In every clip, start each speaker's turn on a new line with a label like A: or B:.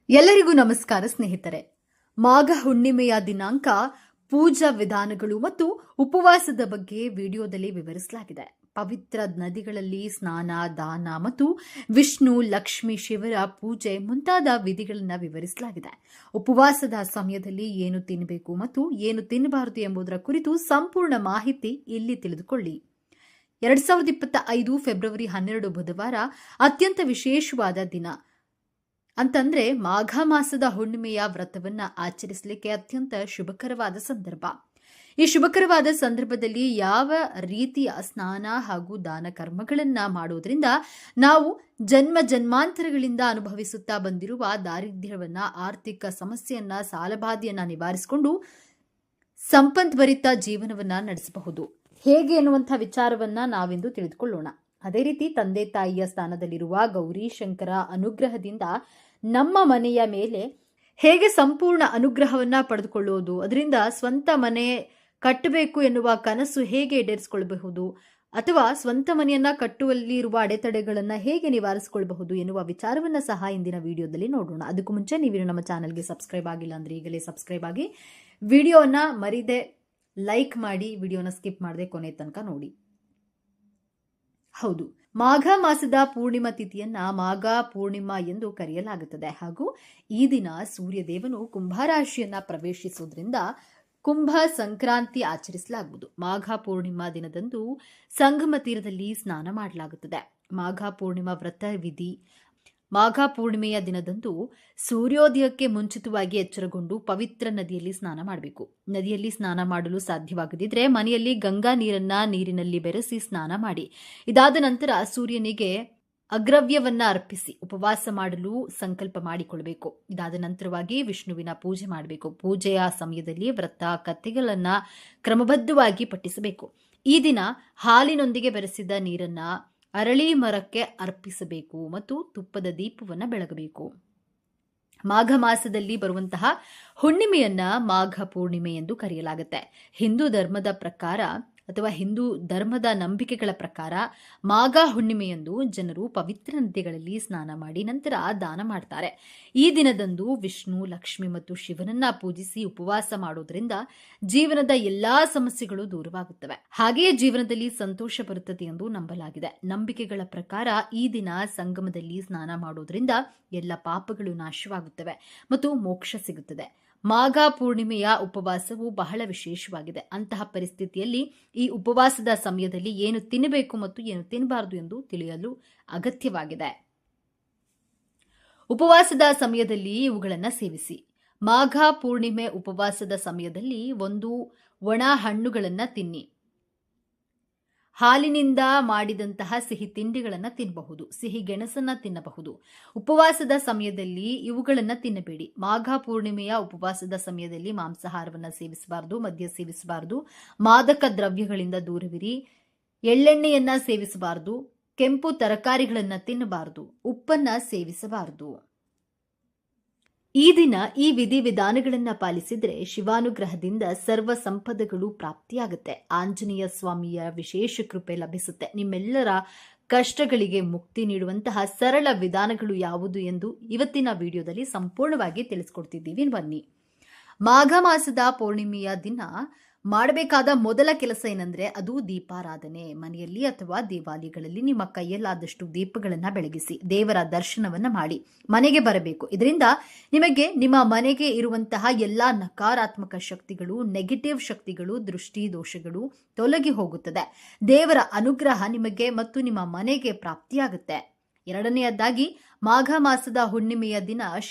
A: ಎಲ್ಲರಿಗೂ ನಮಸ್ಕಾರ ಸ್ನೇಹಿತರೆ. ಮಾಘ ಹುಣ್ಣಿಮೆಯ ದಿನಾಂಕ, ಪೂಜಾ ವಿಧಾನಗಳು ಮತ್ತು ಉಪವಾಸದ ಬಗ್ಗೆ ವಿಡಿಯೋದಲ್ಲಿ ವಿವರಿಸಲಾಗಿದೆ. ಪವಿತ್ರ ನದಿಗಳಲ್ಲಿ ಸ್ನಾನ, ದಾನ ಮತ್ತು ವಿಷ್ಣು, ಲಕ್ಷ್ಮಿ, ಶಿವರ ಪೂಜೆ ಮುಂತಾದ ವಿಧಿಗಳನ್ನು ವಿವರಿಸಲಾಗಿದೆ. ಉಪವಾಸದ ಸಮಯದಲ್ಲಿ ಏನು ತಿನ್ನಬೇಕು ಮತ್ತು ಏನು ತಿನ್ನಬಾರದು ಎಂಬುದರ ಕುರಿತು ಸಂಪೂರ್ಣ ಮಾಹಿತಿ ಇಲ್ಲಿ ತಿಳಿದುಕೊಳ್ಳಿ. 2025 ಫೆಬ್ರವರಿ 12 ಬುಧವಾರ ಅತ್ಯಂತ ವಿಶೇಷವಾದ ದಿನ. ಅಂತಂದ್ರೆ ಮಾಘ ಮಾಸದ ಹುಣ್ಣಿಮೆಯ ವ್ರತವನ್ನ ಆಚರಿಸಲಿಕ್ಕೆ ಅತ್ಯಂತ ಶುಭಕರವಾದ ಸಂದರ್ಭ. ಈ ಶುಭಕರವಾದ ಸಂದರ್ಭದಲ್ಲಿ ಯಾವ ರೀತಿಯ ಸ್ನಾನ ಹಾಗೂ ದಾನ ಕರ್ಮಗಳನ್ನ ಮಾಡೋದ್ರಿಂದ ನಾವು ಜನ್ಮ ಜನ್ಮಾಂತರಗಳಿಂದ ಅನುಭವಿಸುತ್ತಾ ಬಂದಿರುವ ದಾರಿದ್ರ್ಯವನ್ನ, ಆರ್ಥಿಕ ಸಮಸ್ಯೆಯನ್ನ, ಸಾಲಬಾಧೆಯನ್ನ ನಿವಾರಿಸಿಕೊಂಡು ಸಂಪದ್ಭರಿತ ಜೀವನವನ್ನ ನಡೆಸಬಹುದು, ಹೇಗೆ ಎನ್ನುವಂತಹ ವಿಚಾರವನ್ನ ನಾವಿಂದು ತಿಳಿದುಕೊಳ್ಳೋಣ. ಅದೇ ರೀತಿ ತಂದೆ ತಾಯಿಯ ಸ್ಥಾನದಲ್ಲಿರುವ ಗೌರಿ ಶಂಕರ ಅನುಗ್ರಹದಿಂದ ನಮ್ಮ ಮನೆಯ ಮೇಲೆ ಹೇಗೆ ಸಂಪೂರ್ಣ ಅನುಗ್ರಹವನ್ನ ಪಡೆದುಕೊಳ್ಳುವುದು, ಅದರಿಂದ ಸ್ವಂತ ಮನೆ ಕಟ್ಟಬೇಕು ಎನ್ನುವ ಕನಸು ಹೇಗೆ ಈಡೇರಿಸಿಕೊಳ್ಳಬಹುದು, ಅಥವಾ ಸ್ವಂತ ಮನೆಯನ್ನ ಕಟ್ಟುವಲ್ಲಿ ಇರುವ ಅಡೆತಡೆಗಳನ್ನು ಹೇಗೆ ನಿವಾರಿಸಿಕೊಳ್ಳಬಹುದು ಎನ್ನುವ ವಿಚಾರವನ್ನ ಸಹ ಇಂದಿನ ವಿಡಿಯೋದಲ್ಲಿ ನೋಡೋಣ. ಅದಕ್ಕೂ ಮುಂಚೆ ನೀವು ನಮ್ಮ ಚಾನಲ್ಗೆ ಸಬ್ಸ್ಕ್ರೈಬ್ ಆಗಿಲ್ಲ ಅಂದ್ರೆ ಈಗಲೇ ಸಬ್ಸ್ಕ್ರೈಬ್ ಆಗಿ, ವಿಡಿಯೋನ ಮರಿದೆ ಲೈಕ್ ಮಾಡಿ, ವಿಡಿಯೋನ ಸ್ಕಿಪ್ ಮಾಡದೆ ಕೊನೆ ತನಕ ನೋಡಿ. ಹೌದು, ಮಾಘ ಮಾಸದ ಪೂರ್ಣಿಮಾ ತಿಥಿಯನ್ನ ಮಾಘ ಪೂರ್ಣಿಮಾ ಎಂದು ಕರೆಯಲಾಗುತ್ತದೆ. ಹಾಗೂ ಈ ದಿನ ಸೂರ್ಯದೇವನು ಕುಂಭರಾಶಿಯನ್ನ ಪ್ರವೇಶಿಸುವುದರಿಂದ ಕುಂಭ ಸಂಕ್ರಾಂತಿ ಆಚರಿಸಲಾಗುವುದು. ಮಾಘ ಪೂರ್ಣಿಮಾ ದಿನದಂದು ಸಂಗಮ ತೀರದಲ್ಲಿ ಸ್ನಾನ ಮಾಡಲಾಗುತ್ತದೆ. ಮಾಘ ಪೂರ್ಣಿಮಾ ವ್ರತ ವಿಧಿ: ಮಾಘ ಪೂರ್ಣಿಮೆಯ ದಿನದಂದು ಸೂರ್ಯೋದಯಕ್ಕೆ ಮುಂಚಿತವಾಗಿ ಎಚ್ಚರಗೊಂಡು ಪವಿತ್ರ ನದಿಯಲ್ಲಿ ಸ್ನಾನ ಮಾಡಬೇಕು. ನದಿಯಲ್ಲಿ ಸ್ನಾನ ಮಾಡಲು ಸಾಧ್ಯವಾಗದಿದ್ರೆ ಮನೆಯಲ್ಲಿ ಗಂಗಾ ನೀರಿನಲ್ಲಿ ಬೆರೆಸಿ ಸ್ನಾನ ಮಾಡಿ. ಇದಾದ ನಂತರ ಸೂರ್ಯನಿಗೆ ಅಗ್ರವ್ಯವನ್ನ ಅರ್ಪಿಸಿ ಉಪವಾಸ ಮಾಡಲು ಸಂಕಲ್ಪ ಮಾಡಿಕೊಳ್ಳಬೇಕು. ಇದಾದ ನಂತರವಾಗಿ ವಿಷ್ಣುವಿನ ಪೂಜೆ ಮಾಡಬೇಕು. ಪೂಜೆಯ ಸಮಯದಲ್ಲಿ ವ್ರತ ಕಥೆಗಳನ್ನ ಕ್ರಮಬದ್ಧವಾಗಿ ಪಠಿಸಬೇಕು. ಈ ದಿನ ಹಾಲಿನೊಂದಿಗೆ ಬೆರೆಸಿದ ನೀರನ್ನ ಅರಳಿ ಮರಕ್ಕೆ ಅರ್ಪಿಸಬೇಕು ಮತ್ತು ತುಪ್ಪದ ದೀಪವನ್ನು ಬೆಳಗಬೇಕು. ಮಾಘ ಮಾಸದಲ್ಲಿ ಬರುವಂತಹ ಹುಣ್ಣಿಮೆಯನ್ನ ಮಾಘ ಪೂರ್ಣಿಮೆ ಎಂದು ಕರೆಯಲಾಗುತ್ತೆ. ಹಿಂದೂ ಧರ್ಮದ ಪ್ರಕಾರ ಅಥವಾ ಹಿಂದೂ ಧರ್ಮದ ನಂಬಿಕೆಗಳ ಪ್ರಕಾರ ಮಾಘ ಹುಣ್ಣಿಮೆಯಂದು ಜನರು ಪವಿತ್ರ ನದಿಗಳಲ್ಲಿ ಸ್ನಾನ ಮಾಡಿ ನಂತರ ದಾನ ಮಾಡ್ತಾರೆ. ಈ ದಿನದಂದು ವಿಷ್ಣು, ಲಕ್ಷ್ಮಿ ಮತ್ತು ಶಿವನನ್ನ ಪೂಜಿಸಿ ಉಪವಾಸ ಮಾಡೋದ್ರಿಂದ ಜೀವನದ ಎಲ್ಲಾ ಸಮಸ್ಯೆಗಳು ದೂರವಾಗುತ್ತವೆ. ಹಾಗೆಯೇ ಜೀವನದಲ್ಲಿ ಸಂತೋಷ ಬರುತ್ತದೆ ಎಂದು ನಂಬಲಾಗಿದೆ. ನಂಬಿಕೆಗಳ ಪ್ರಕಾರ ಈ ದಿನ ಸಂಗಮದಲ್ಲಿ ಸ್ನಾನ ಮಾಡೋದ್ರಿಂದ ಎಲ್ಲ ಪಾಪಗಳು ನಾಶವಾಗುತ್ತವೆ ಮತ್ತು ಮೋಕ್ಷ ಸಿಗುತ್ತದೆ. ಮಾಘ ಪೂರ್ಣಿಮೆಯ ಉಪವಾಸವು ಬಹಳ ವಿಶೇಷವಾಗಿದೆ. ಅಂತಹ ಪರಿಸ್ಥಿತಿಯಲ್ಲಿ ಈ ಉಪವಾಸದ ಸಮಯದಲ್ಲಿ ಏನು ತಿನ್ನಬೇಕು ಮತ್ತು ಏನು ತಿನ್ನಬಾರದು ಎಂದು ತಿಳಿಯಲು ಅಗತ್ಯವಾಗಿದೆ. ಉಪವಾಸದ ಸಮಯದಲ್ಲಿ ಇವುಗಳನ್ನು ಸೇವಿಸಿ. ಮಾಘ ಪೂರ್ಣಿಮೆ ಉಪವಾಸದ ಸಮಯದಲ್ಲಿ 1 ಒಣ ಹಣ್ಣುಗಳನ್ನು ತಿನ್ನಿ. ಹಾಲಿನಿಂದ ಮಾಡಿದಂತಹ ಸಿಹಿ ತಿಂಡಿಗಳನ್ನು ತಿನ್ನಬಹುದು. ಸಿಹಿ ಗೆಣಸನ್ನ ತಿನ್ನಬಹುದು. ಉಪವಾಸದ ಸಮಯದಲ್ಲಿ ಇವುಗಳನ್ನು ತಿನ್ನಬೇಡಿ. ಮಾಘ ಪೂರ್ಣಿಮೆಯ ಉಪವಾಸದ ಸಮಯದಲ್ಲಿ ಮಾಂಸಾಹಾರವನ್ನು ಸೇವಿಸಬಾರದು, ಮದ್ಯ ಸೇವಿಸಬಾರದು, ಮಾದಕ ದ್ರವ್ಯಗಳಿಂದ ದೂರವಿರಿ, ಎಳ್ಳೆಣ್ಣೆಯನ್ನ ಸೇವಿಸಬಾರದು, ಕೆಂಪು ತರಕಾರಿಗಳನ್ನು ತಿನ್ನಬಾರದು, ಉಪ್ಪನ್ನ ಸೇವಿಸಬಾರದು. ಈ ದಿನ ಈ ವಿಧಿವಿಧಾನಗಳನ್ನ ಪಾಲಿಸಿದ್ರೆ ಶಿವಾನುಗ್ರಹದಿಂದ ಸರ್ವ ಸಂಪದಗಳು ಪ್ರಾಪ್ತಿಯಾಗುತ್ತೆ. ಆಂಜನೇಯ ಸ್ವಾಮಿಯ ವಿಶೇಷ ಕೃಪೆ ಲಭಿಸುತ್ತೆ. ನಿಮ್ಮೆಲ್ಲರ ಕಷ್ಟಗಳಿಗೆ ಮುಕ್ತಿ ನೀಡುವಂತಹ ಸರಳ ವಿಧಾನಗಳು ಯಾವುದು ಎಂದು ಇವತ್ತಿನ ವಿಡಿಯೋದಲ್ಲಿ ಸಂಪೂರ್ಣವಾಗಿ ತಿಳಿಸ್ಕೊಡ್ತಿದ್ದೀವಿ. ಬನ್ನಿ. ಮಾಘ ಮಾಸದ ಪೌರ್ಣಿಮೆಯ ದಿನ ಮಾಡಬೇಕಾದ ಮೊದಲ ಕೆಲಸ ಏನಂದ್ರೆ ಅದು ದೀಪಾರಾಧನೆ. ಮನೆಯಲ್ಲಿ ಅಥವಾ ದೇವಾಲಯಗಳಲ್ಲಿ ನಿಮ್ಮ ಕೈಯಲ್ಲಾದಷ್ಟು ದೀಪಗಳನ್ನ ಬೆಳಗಿಸಿ ದೇವರ ದರ್ಶನವನ್ನ ಮಾಡಿ ಮನೆಗೆ ಬರಬೇಕು. ಇದರಿಂದ ನಿಮಗೆ ನಿಮ್ಮ ಮನೆಗೆ ಇರುವಂತಹ ಎಲ್ಲಾ ನಕಾರಾತ್ಮಕ ಶಕ್ತಿಗಳು, ನೆಗೆಟಿವ್ ಶಕ್ತಿಗಳು, ದೃಷ್ಟಿ ದೋಷಗಳು ತೊಲಗಿ ಹೋಗುತ್ತದೆ. ದೇವರ ಅನುಗ್ರಹ ನಿಮಗೆ ಮತ್ತು ನಿಮ್ಮ ಮನೆಗೆ ಪ್ರಾಪ್ತಿಯಾಗುತ್ತೆ. ಎರಡನೆಯದಾಗಿ ಮಾಘ ಮಾಸದ ಹುಣ್ಣಿಮೆಯ ದಿನ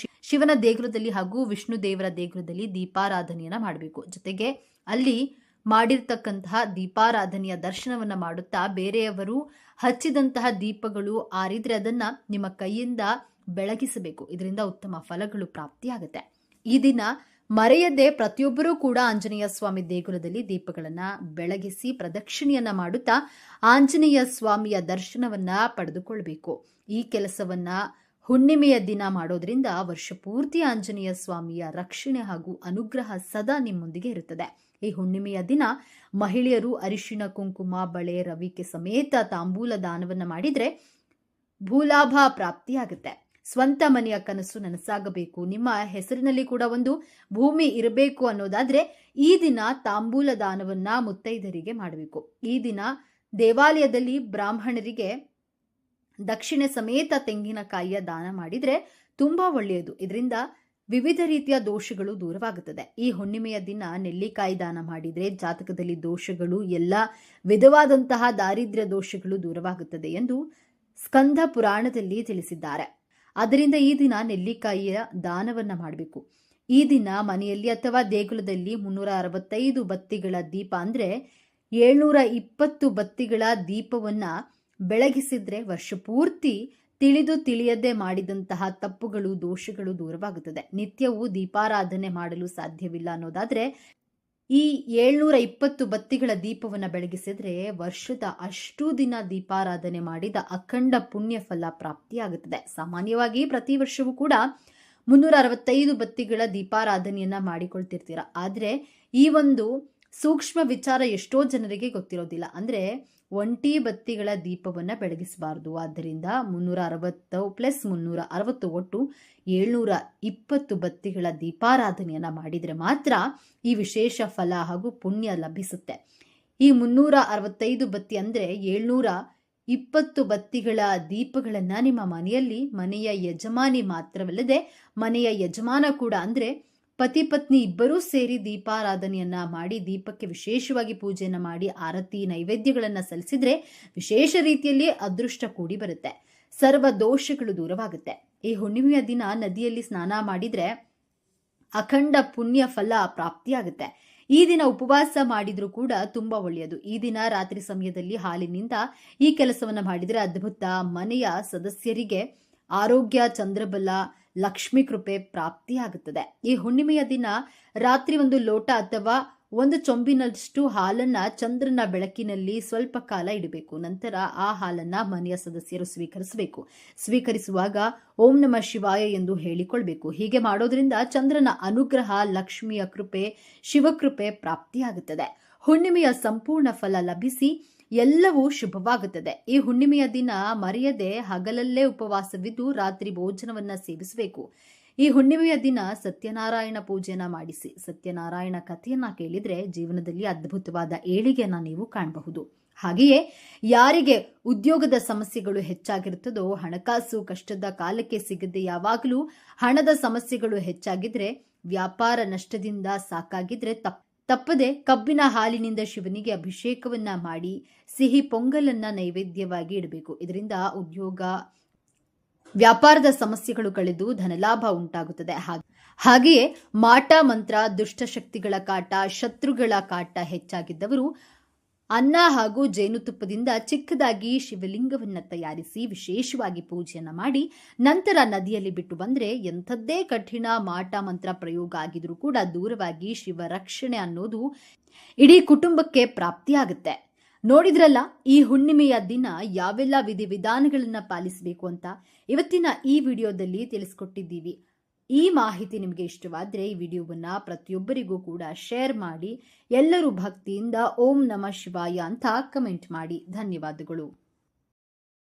A: ಶಿವನ ದೇಗುಲದಲ್ಲಿ ಹಾಗೂ ವಿಷ್ಣು ದೇವರ ದೇಗುಲದಲ್ಲಿ ದೀಪಾರಾಧನೆಯನ್ನ ಮಾಡಬೇಕು. ಜೊತೆಗೆ ಅಲ್ಲಿ ಮಾಡಿರ್ತಕ್ಕಂತಹ ದೀಪಾರಾಧನೆಯ ದರ್ಶನವನ್ನ ಮಾಡುತ್ತಾ ಬೇರೆಯವರು ಹಚ್ಚಿದಂತಹ ದೀಪಗಳು ಆರಿದ್ರೆ ಅದನ್ನ ನಿಮ್ಮ ಕೈಯಿಂದ ಬೆಳಗಿಸಬೇಕು. ಇದರಿಂದ ಉತ್ತಮ ಫಲಗಳು ಪ್ರಾಪ್ತಿಯಾಗುತ್ತೆ. ಈ ದಿನ ಮರೆಯದೆ ಪ್ರತಿಯೊಬ್ಬರೂ ಕೂಡ ಆಂಜನೇಯ ಸ್ವಾಮಿ ದೇಗುಲದಲ್ಲಿ ದೀಪಗಳನ್ನ ಬೆಳಗಿಸಿ ಪ್ರದಕ್ಷಿಣೆಯನ್ನ ಮಾಡುತ್ತಾ ಆಂಜನೇಯ ಸ್ವಾಮಿಯ ದರ್ಶನವನ್ನ ಪಡೆದುಕೊಳ್ಬೇಕು. ಈ ಕೆಲಸವನ್ನ ಹುಣ್ಣಿಮೆಯ ದಿನ ಮಾಡೋದ್ರಿಂದ ವರ್ಷ ಪೂರ್ತಿ ಆಂಜನೇಯ ಸ್ವಾಮಿಯ ರಕ್ಷಣೆ ಹಾಗೂ ಅನುಗ್ರಹ ಸದಾ ನಿಮ್ಮೊಂದಿಗೆ ಇರುತ್ತದೆ. ಈ ಹುಣ್ಣಿಮೆಯ ದಿನ ಮಹಿಳೆಯರು ಅರಿಶಿಣ, ಕುಂಕುಮ, ಬಳೆ, ರವಿಕೆ ಸಮೇತ ತಾಂಬೂಲ ದಾನವನ್ನ ಮಾಡಿದ್ರೆ ಭೂಲಾಭ ಪ್ರಾಪ್ತಿಯಾಗುತ್ತೆ. ಸ್ವಂತ ಮನೆಯ ಕನಸು ನನಸಾಗಬೇಕು, ನಿಮ್ಮ ಹೆಸರಿನಲ್ಲಿ ಕೂಡ ಒಂದು ಭೂಮಿ ಇರಬೇಕು ಅನ್ನೋದಾದ್ರೆ ಈ ದಿನ ತಾಂಬೂಲ ದಾನವನ್ನ ಮುತ್ತೈದರಿಗೆ ಮಾಡಬೇಕು. ಈ ದಿನ ದೇವಾಲಯದಲ್ಲಿ ಬ್ರಾಹ್ಮಣರಿಗೆ ದಕ್ಷಿಣೆ ಸಮೇತ ತೆಂಗಿನಕಾಯಿಯ ದಾನ ಮಾಡಿದ್ರೆ ತುಂಬಾ ಒಳ್ಳೆಯದು. ಇದರಿಂದ ವಿವಿಧ ರೀತಿಯ ದೋಷಗಳು ದೂರವಾಗುತ್ತದೆ. ಈ ಹುಣ್ಣಿಮೆಯ ದಿನ ನೆಲ್ಲಿಕಾಯಿ ದಾನ ಮಾಡಿದ್ರೆ ಜಾತಕದಲ್ಲಿ ದೋಷಗಳು, ಎಲ್ಲ ವಿಧವಾದಂತಹ ದಾರಿದ್ರ್ಯ ದೋಷಗಳು ದೂರವಾಗುತ್ತದೆ ಎಂದು ಸ್ಕಂದ ಪುರಾಣದಲ್ಲಿ ತಿಳಿಸಿದ್ದಾರೆ. ಅದರಿಂದ ಈ ದಿನ ನೆಲ್ಲಿಕಾಯಿಯ ದಾನವನ್ನ ಮಾಡಬೇಕು. ಈ ದಿನ ಮನೆಯಲ್ಲಿ ಅಥವಾ ದೇಗುಲದಲ್ಲಿ 365 ಬತ್ತಿಗಳ ದೀಪ ಅಂದ್ರೆ 720 ಬತ್ತಿಗಳ ದೀಪವನ್ನ ಬೆಳಗಿಸಿದ್ರೆ ವರ್ಷ ಪೂರ್ತಿ ತಿಳಿದು ತಿಳಿಯದೆ ಮಾಡಿದಂತಹ ತಪ್ಪುಗಳು, ದೋಷಗಳು ದೂರವಾಗುತ್ತದೆ. ನಿತ್ಯವೂ ದೀಪಾರಾಧನೆ ಮಾಡಲು ಸಾಧ್ಯವಿಲ್ಲ ಅನ್ನೋದಾದ್ರೆ ಈ 720 ಬತ್ತಿಗಳ ದೀಪವನ್ನು ಬೆಳಗಿಸಿದ್ರೆ ವರ್ಷದ ಅಷ್ಟು ದಿನ ದೀಪಾರಾಧನೆ ಮಾಡಿದ ಅಖಂಡ ಪುಣ್ಯ ಫಲ ಪ್ರಾಪ್ತಿಯಾಗುತ್ತದೆ. ಸಾಮಾನ್ಯವಾಗಿ ಪ್ರತಿ ವರ್ಷವೂ ಕೂಡ 365 ಬತ್ತಿಗಳ ದೀಪಾರಾಧನೆಯನ್ನ ಮಾಡಿಕೊಳ್ತಿರ್ತೀರ. ಆದ್ರೆ ಈ ಒಂದು ಸೂಕ್ಷ್ಮ ವಿಚಾರ ಎಷ್ಟೋ ಜನರಿಗೆ ಗೊತ್ತಿರೋದಿಲ್ಲ. ಅಂದ್ರೆ ಒಂಟಿ ಬತ್ತಿಗಳ ದೀಪವನ್ನ ಬೆಳಗಿಸಬಾರದು. ಆದ್ದರಿಂದ 360 ಪ್ಲಸ್ 360 ಒಟ್ಟು 720 ಬತ್ತಿಗಳ ದೀಪಾರಾಧನೆಯನ್ನ ಮಾಡಿದ್ರೆ ಮಾತ್ರ ಈ ವಿಶೇಷ ಫಲ ಹಾಗೂ ಪುಣ್ಯ ಲಭಿಸುತ್ತೆ. ಈ 365 ಬತ್ತಿ ಅಂದ್ರೆ 720 ಬತ್ತಿಗಳ ದೀಪಗಳನ್ನ ನಿಮ್ಮ ಮನೆಯಲ್ಲಿ ಮನೆಯ ಯಜಮಾನಿ ಮಾತ್ರವಲ್ಲದೆ ಮನೆಯ ಯಜಮಾನ ಕೂಡ ಅಂದ್ರೆ ಪತಿ ಪತ್ನಿ ಇಬ್ಬರೂ ಸೇರಿ ದೀಪಾರಾಧನೆಯನ್ನ ಮಾಡಿ ದೀಪಕ್ಕೆ ವಿಶೇಷವಾಗಿ ಪೂಜೆಯನ್ನ ಮಾಡಿ ಆರತಿ ನೈವೇದ್ಯಗಳನ್ನ ಸಲ್ಲಿಸಿದ್ರೆ ವಿಶೇಷ ರೀತಿಯಲ್ಲಿ ಅದೃಷ್ಟ ಕೂಡಿ ಬರುತ್ತೆ, ಸರ್ವ ದೋಷಗಳು ದೂರವಾಗುತ್ತೆ. ಈ ಹುಣ್ಣಿಮೆಯ ದಿನ ನದಿಯಲ್ಲಿ ಸ್ನಾನ ಮಾಡಿದ್ರೆ ಅಖಂಡ ಪುಣ್ಯ ಫಲ ಪ್ರಾಪ್ತಿಯಾಗುತ್ತೆ. ಈ ದಿನ ಉಪವಾಸ ಮಾಡಿದ್ರೂ ಕೂಡ ತುಂಬಾ ಒಳ್ಳೆಯದು. ಈ ದಿನ ರಾತ್ರಿ ಸಮಯದಲ್ಲಿ ಹಾಲಿನಿಂದ ಈ ಕೆಲಸವನ್ನ ಮಾಡಿದ್ರೆ ಅದ್ಭುತ. ಮನೆಯ ಸದಸ್ಯರಿಗೆ ಆರೋಗ್ಯ, ಚಂದ್ರಬಲ, ಲಕ್ಷ್ಮೀ ಕೃಪೆ ಪ್ರಾಪ್ತಿಯಾಗುತ್ತದೆ. ಈ ಹುಣ್ಣಿಮೆಯ ದಿನ ರಾತ್ರಿ ಒಂದು ಲೋಟ ಅಥವಾ ಒಂದು ಚೊಂಬಿನಷ್ಟು ಹಾಲನ್ನ ಚಂದ್ರನ ಬೆಳಕಿನಲ್ಲಿ ಸ್ವಲ್ಪ ಕಾಲ ಇಡಬೇಕು. ನಂತರ ಆ ಹಾಲನ್ನ ಮನೆಯ ಸದಸ್ಯರು ಸ್ವೀಕರಿಸಬೇಕು. ಸ್ವೀಕರಿಸುವಾಗ ಓಂ ನಮಃ ಶಿವಾಯ ಎಂದು ಹೇಳಿಕೊಳ್ಬೇಕು. ಹೀಗೆ ಮಾಡೋದ್ರಿಂದ ಚಂದ್ರನ ಅನುಗ್ರಹ, ಲಕ್ಷ್ಮಿಯ ಕೃಪೆ, ಶಿವಕೃಪೆ ಪ್ರಾಪ್ತಿಯಾಗುತ್ತದೆ. ಹುಣ್ಣಿಮೆಯ ಸಂಪೂರ್ಣ ಫಲ ಲಭಿಸಿ ಎಲ್ಲವೂ ಶುಭವಾಗುತ್ತದೆ. ಈ ಹುಣ್ಣಿಮೆಯ ದಿನ ಮರೆಯದೆ ಹಗಲಲ್ಲೇ ಉಪವಾಸವಿದ್ದು ರಾತ್ರಿ ಭೋಜನವನ್ನ ಸೇವಿಸಬೇಕು. ಈ ಹುಣ್ಣಿಮೆಯ ದಿನ ಸತ್ಯನಾರಾಯಣ ಪೂಜೆಯನ್ನ ಮಾಡಿಸಿ ಸತ್ಯನಾರಾಯಣ ಕಥೆಯನ್ನ ಕೇಳಿದ್ರೆ ಜೀವನದಲ್ಲಿ ಅದ್ಭುತವಾದ ಏಳಿಗೆಯನ್ನ ನೀವು ಕಾಣಬಹುದು. ಹಾಗೆಯೇ ಯಾರಿಗೆ ಉದ್ಯೋಗದ ಸಮಸ್ಯೆಗಳು ಹೆಚ್ಚಾಗಿರುತ್ತದೋ, ಹಣಕಾಸು ಕಷ್ಟದ ಕಾಲಕ್ಕೆ ಸಿಗದೆ ಯಾವಾಗಲೂ ಹಣದ ಸಮಸ್ಯೆಗಳು ಹೆಚ್ಚಾಗಿದ್ರೆ, ವ್ಯಾಪಾರ ನಷ್ಟದಿಂದ ಸಾಕಾಗಿದ್ರೆ ತಪ್ಪದೆ ಕಬ್ಬಿನ ಹಾಲಿನಿಂದ ಶಿವನಿಗೆ ಅಭಿಷೇಕವನ್ನ ಮಾಡಿ ಸಿಹಿ ಪೊಂಗಲನ್ನ ನೈವೇದ್ಯವಾಗಿ ಇಡಬೇಕು. ಇದರಿಂದ ಉದ್ಯೋಗ, ವ್ಯಾಪಾರದ ಸಮಸ್ಯೆಗಳು ಕಳೆದು ಧನಲಾಭ ಉಂಟಾಗುತ್ತದೆ. ಹಾಗೆಯೇ ಮಾಟ ಮಂತ್ರ, ದುಷ್ಟಶಕ್ತಿಗಳ ಕಾಟ, ಶತ್ರುಗಳ ಕಾಟ ಹೆಚ್ಚಾಗಿದ್ದವರು ಅನ್ನ ಹಾಗೂ ಜೇನುತುಪ್ಪದಿಂದ ಚಿಕ್ಕದಾಗಿ ಶಿವಲಿಂಗವನ್ನ ತಯಾರಿಸಿ ವಿಶೇಷವಾಗಿ ಪೂಜೆಯನ್ನ ಮಾಡಿ ನಂತರ ನದಿಯಲ್ಲಿ ಬಿಟ್ಟು ಬಂದ್ರೆ ಎಂಥದ್ದೇ ಕಠಿಣ ಮಾಟ ಮಂತ್ರ ಪ್ರಯೋಗ ಆಗಿದ್ರೂ ಕೂಡ ದೂರವಾಗಿ ಶಿವ ರಕ್ಷಣೆ ಅನ್ನೋದು ಇಡೀ ಕುಟುಂಬಕ್ಕೆ ಪ್ರಾಪ್ತಿಯಾಗುತ್ತೆ. ನೋಡಿದ್ರಲ್ಲ, ಈ ಹುಣ್ಣಿಮೆಯ ದಿನ ಯಾವೆಲ್ಲ ವಿಧಿವಿಧಾನಗಳನ್ನ ಪಾಲಿಸಬೇಕು ಅಂತ ಇವತ್ತಿನ ಈ ವಿಡಿಯೋದಲ್ಲಿ ತಿಳಿಸ್ಕೊಟ್ಟಿದ್ದೀವಿ. ಈ ಮಾಹಿತಿ ನಿಮಗೆ ಇಷ್ಟವಾದರೆ ಈ ವಿಡಿಯೋವನ್ನ ಪ್ರತಿಯೊಬ್ಬರಿಗೂ ಕೂಡ ಶೇರ್ ಮಾಡಿ, ಎಲ್ಲರೂ ಭಕ್ತಿಯಿಂದ ಓಂ ನಮಃ ಶಿವಾಯ ಅಂತ ಕಮೆಂಟ್ ಮಾಡಿ. ಧನ್ಯವಾದಗಳು.